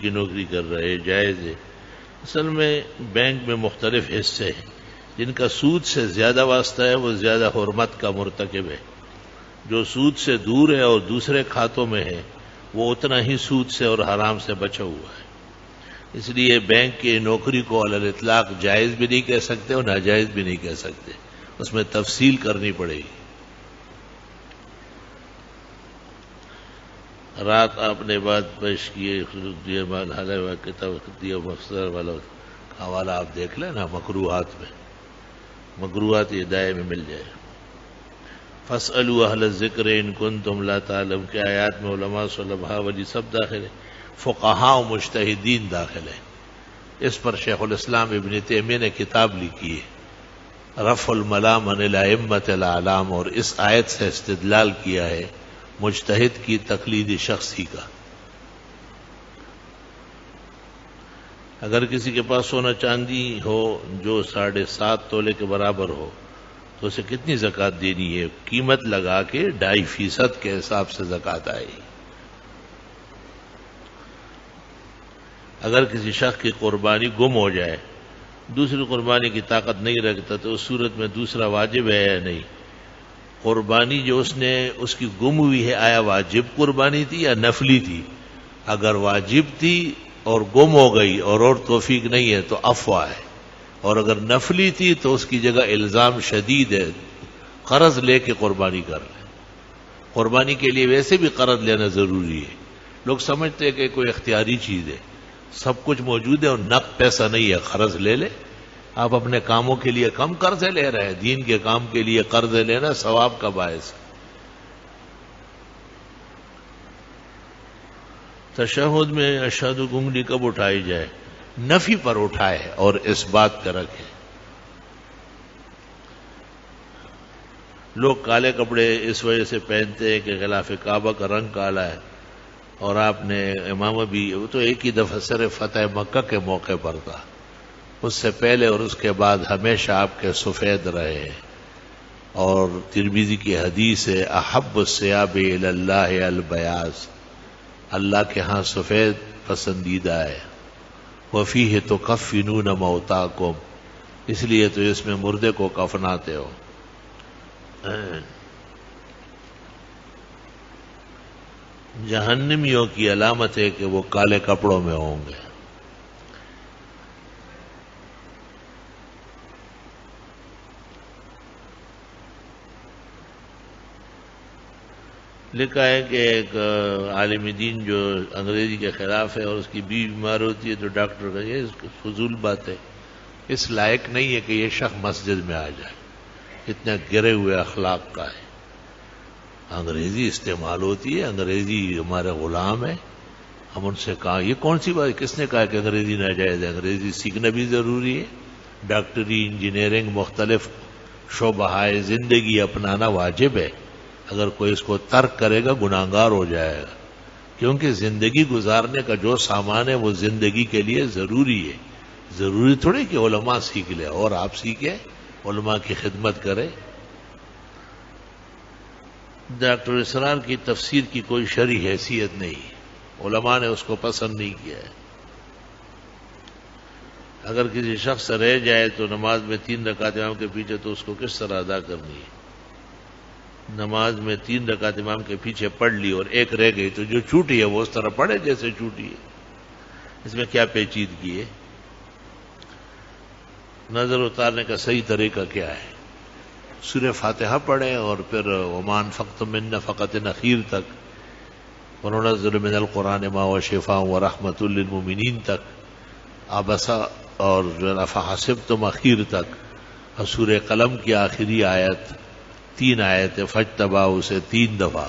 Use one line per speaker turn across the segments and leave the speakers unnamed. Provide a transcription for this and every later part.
کی نوکری کر رہے جائز ہے. اصل میں بینک میں مختلف حصے ہیں. جن کا سود سے زیادہ واسطہ ہے وہ زیادہ حرمت کا مرتکب ہے. جو سود سے دور ہے اور دوسرے کھاتوں میں ہے وہ اتنا ہی سود سے اور حرام سے بچا ہوا ہے. اس لیے بینک کی نوکری کو علی الاطلاق جائز بھی نہیں کہہ سکتے اور ناجائز بھی نہیں کہہ سکتے. اس میں تفصیل کرنی پڑے گی. رات آپ نے بات پیش کی کتاب مختصر والا حوالہ آپ دیکھ لیں نا. مکروہات میں مکروہات یہ دائیں میں مل جائے. فاسألوا اہل الذکر ان کنتم لا تعلم کے آیات میں علماء صلحاء ولی سب داخل ہے. فقہاء و مجتہدین داخل ہے. اس پر شیخ الاسلام ابن تیمیہ نے کتاب لکھی ہے رفع الملام عن الائمۃ الاعلام، اور اس آیت سے استدلال کیا ہے مجتہد کی تقلید شخصی کا. اگر کسی کے پاس سونا چاندی ہو جو 7.5 تولے کے برابر ہو تو اسے کتنی زکوٰۃ دینی ہے؟ قیمت لگا کے 2.5% کے حساب سے زکوٰۃ آئے گی. اگر کسی شخص کی قربانی گم ہو جائے، دوسری قربانی کی طاقت نہیں رکھتا، تو اس صورت میں دوسرا واجب ہے یا نہیں؟ قربانی جو اس کی گم ہوئی ہے، آیا واجب قربانی تھی یا نفلی تھی؟ اگر واجب تھی اور گم ہو گئی اور توفیق نہیں ہے تو افوا ہے. اور اگر نفلی تھی تو اس کی جگہ الزام شدید ہے، قرض لے کے قربانی کر لیں. قربانی کے لیے ویسے بھی قرض لینا ضروری ہے. لوگ سمجھتے ہیں کہ کوئی اختیاری چیز ہے، سب کچھ موجود ہے اور نقد پیسہ نہیں ہے، قرض لے لے. آپ اپنے کاموں کے لیے کم قرضے لے رہے ہیں، دین کے کام کے لیے قرض لینا ثواب کا باعث ہے. تشہد میں اشہد گنگلی کب اٹھائی جائے؟ نفی پر اٹھائے اور اس بات کا رکھے. لوگ کالے کپڑے اس وجہ سے پہنتے ہیں کہ غلاف کعبہ کا رنگ کالا ہے، اور آپ نے امامہ بھی، وہ تو ایک ہی دفعہ صرف فتح مکہ کے موقع پر تھا، اس سے پہلے اور اس کے بعد ہمیشہ آپ کے سفید رہے ہیں. اور ترمذی کی حدیث ہے احب الثیاب الی اللہ البیاض، اللہ کے ہاں سفید پسندیدہ ہے. وفیہ تکفنون موتاکم، اس لیے تو اس میں مردے کو کفناتے ہو. جہنمیوں کی علامت ہے کہ وہ کالے کپڑوں میں ہوں گے. لکھا ہے کہ ایک عالم دین جو انگریزی کے خلاف ہے اور اس کی بیوی بیمار ہوتی ہے تو ڈاکٹر کا یہ فضول بات ہے، اس لائق نہیں ہے کہ یہ شخص مسجد میں آ جائے، اتنا گرے ہوئے اخلاق کا ہے. انگریزی استعمال ہوتی ہے، انگریزی ہمارے غلام ہے. ہم ان سے کہا یہ کون سی بات، کس نے کہا کہ انگریزی ناجائز ہے؟ انگریزی سیکھنا بھی ضروری ہے. ڈاکٹری، انجینئرنگ، مختلف شعبہ زندگی اپنانا واجب ہے. اگر کوئی اس کو ترک کرے گا گناہگار ہو جائے گا، کیونکہ زندگی گزارنے کا جو سامان ہے وہ زندگی کے لیے ضروری ہے. ضروری تھوڑی کہ علماء سیکھ لے اور آپ سیکھیں، علماء کی خدمت کریں. ڈاکٹر اسرار کی تفسیر کی کوئی شرعی حیثیت نہیں، علماء نے اس کو پسند نہیں کیا ہے. اگر کسی شخص سے رہ جائے تو نماز میں 3 رکعت امام کے پیچھے تو اس کو کس طرح ادا کرنی ہے؟ نماز میں 3 رکعت امام کے پیچھے پڑھ لی اور ایک رہ گئی تو جو چھوٹی ہے وہ اس طرح پڑھے جیسے چھوٹی ہے. اس میں کیا پیچیدگی ہے؟ نظر اتارنے کا صحیح طریقہ کیا ہے؟ سورہ فاتحہ پڑھیں اور پھر وما انفقتم من نفقۃ اخیر تک، وننزل من القرآن ما هو شفاء ورحمۃ للمؤمنین تک، عبسہ اور فحسبتم اخیر تک، اور سورہ قلم کی آخری آیت 3 آیتیں فاجتباؤ سے 3 دفعہ،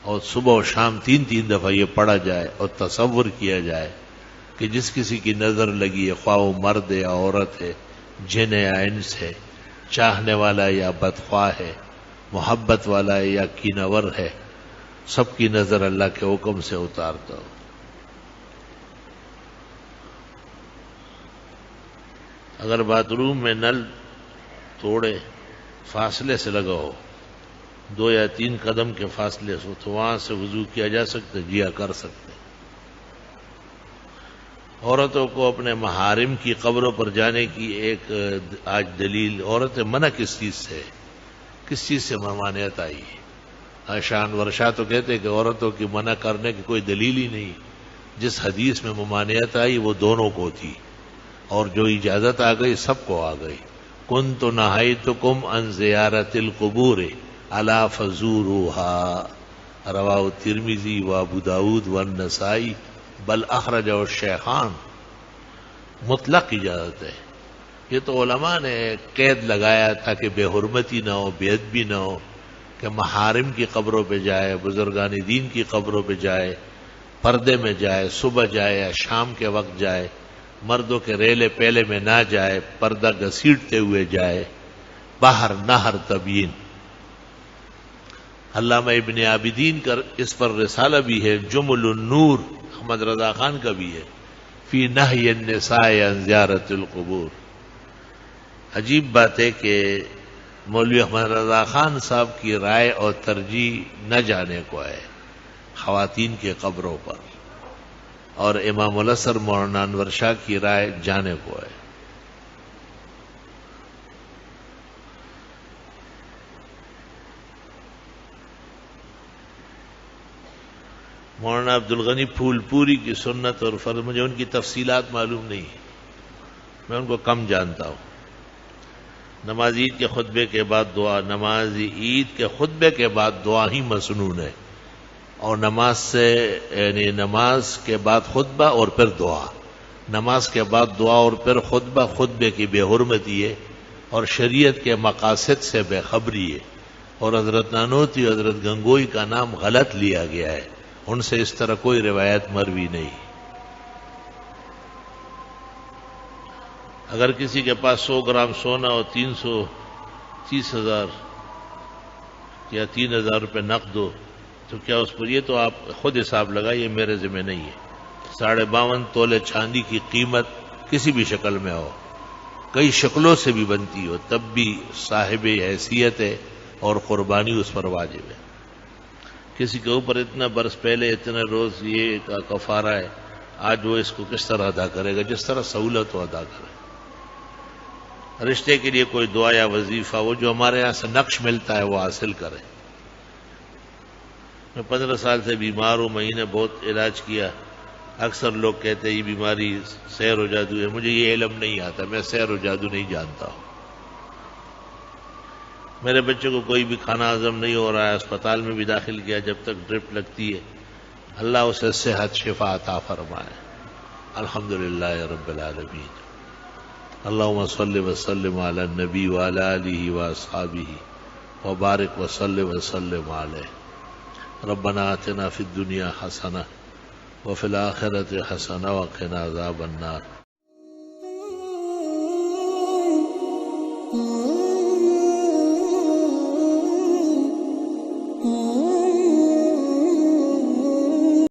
اور صبح و شام 3 دفعہ یہ پڑھا جائے اور تصور کیا جائے کہ جس کسی کی نظر لگی ہے، خواہ وہ مرد ہے یا عورت ہے، جن ہے یا انس ہے، چاہنے والا یا بدخواہ ہے، محبت والا ہے یا کینور ہے، سب کی نظر اللہ کے حکم سے اتارتا ہو. اگر باتھ روم میں نل توڑے فاصلے سے لگا ہو، 2 یا 3 قدم کے فاصلے سے، تو وہاں سے وضو کیا جا سکتا ہے؟ جی ہاں، کر سکتے. عورتوں کو اپنے محارم کی قبروں پر جانے کی ایک آج دلیل، عورتیں منع کس چیز سے ممانعت آئی ہے؟ آشان ورشا تو کہتے کہ عورتوں کی منع کرنے کی کوئی دلیل ہی نہیں، جس حدیث میں ممانعت آئی وہ دونوں کو تھی، اور جو اجازت آ گئی سب کو آ گئی۔ کنت نہیتکم عن زیارت القبور الا فزوروها رواہ الترمذی و ابو داود والنسائی بل اخرجہ الشیخان۔ مطلق اجازت ہے، یہ تو علماء نے قید لگایا تھا کہ بے حرمتی نہ ہو، بے ادبی نہ ہو، کہ محارم کی قبروں پہ جائے، بزرگان دین کی قبروں پہ جائے، پردے میں جائے، صبح جائے یا شام کے وقت جائے، مردوں کے ریلے پیلے میں نہ جائے، پردہ گھسیٹتے ہوئے جائے، باہر نہر تبیین۔ علامہ ابن عابدین کا اس پر رسالہ بھی ہے، جمل النور، احمد رضا خان کا بھی ہے، فی نہی النساء عن زیارت القبور۔ عجیب بات ہے کہ مولوی احمد رضا خان صاحب کی رائے اور ترجیح نہ جانے کو ہے خواتین کے قبروں پر، اور امام الازہر مولانا انور شاہ کی رائے جانے کو ہے۔ مولانا عبدالغنی پھول پوری کی سنت اور فرض، مجھے ان کی تفصیلات معلوم نہیں، میں ان کو کم جانتا ہوں۔ نماز عید کے خطبے کے بعد دعا، نماز عید کے خطبے کے بعد دعا ہی مسنون ہے، اور نماز سے یعنی نماز کے بعد خطبہ اور پھر دعا، نماز کے بعد دعا اور پھر خطبہ، خطبے کی بے حرمتی ہے اور شریعت کے مقاصد سے بے خبری ہے، اور حضرت نانوتوی، حضرت گنگوئی کا نام غلط لیا گیا ہے، ان سے اس طرح کوئی روایت مروی نہیں۔ اگر کسی کے پاس 100 گرام سونا اور 330,000 یا 3,000 روپے نقد ہو تو کیا اس پر، یہ تو آپ خود حساب لگائیے، میرے ذمہ نہیں ہے۔ 52.5 تولے چاندی کی قیمت کسی بھی شکل میں ہو، کئی شکلوں سے بھی بنتی ہو، تب بھی صاحب حیثیت ہے اور قربانی اس پر واجب ہے۔ کسی کے اوپر اتنا برس پہلے اتنے روز یہ کا کفارہ ہے، آج وہ اس کو کس طرح ادا کرے گا؟ جس طرح سہولت ہو ادا کرے۔ رشتے کے لیے کوئی دعا یا وظیفہ، وہ جو ہمارے یہاں سے نقش ملتا ہے وہ حاصل کرے۔ میں 15 سال سے بیمار ہوں، میں نے بہت علاج کیا، اکثر لوگ کہتے ہیں یہ بیماری سحر و جادو ہے، مجھے یہ علم نہیں آتا، میں سحر و جادو نہیں جانتا ہوں۔ میرے بچے کو کوئی بھی کھانا ہضم نہیں ہو رہا ہے، اسپتال میں بھی داخل کیا، جب تک ڈرپ لگتی ہے اللہ اسے صحت شفا عطا فرمائے۔ الحمدللہ رب العالمین۔ اللہم صلی وسلم علی النبی وعلی آلہ واصحابہ وبارک وصلی وسلم علیہ۔ ربنا آتنا فی الدنیا حسنہ وفی الآخرۃ حسنہ وقنا عذاب النار۔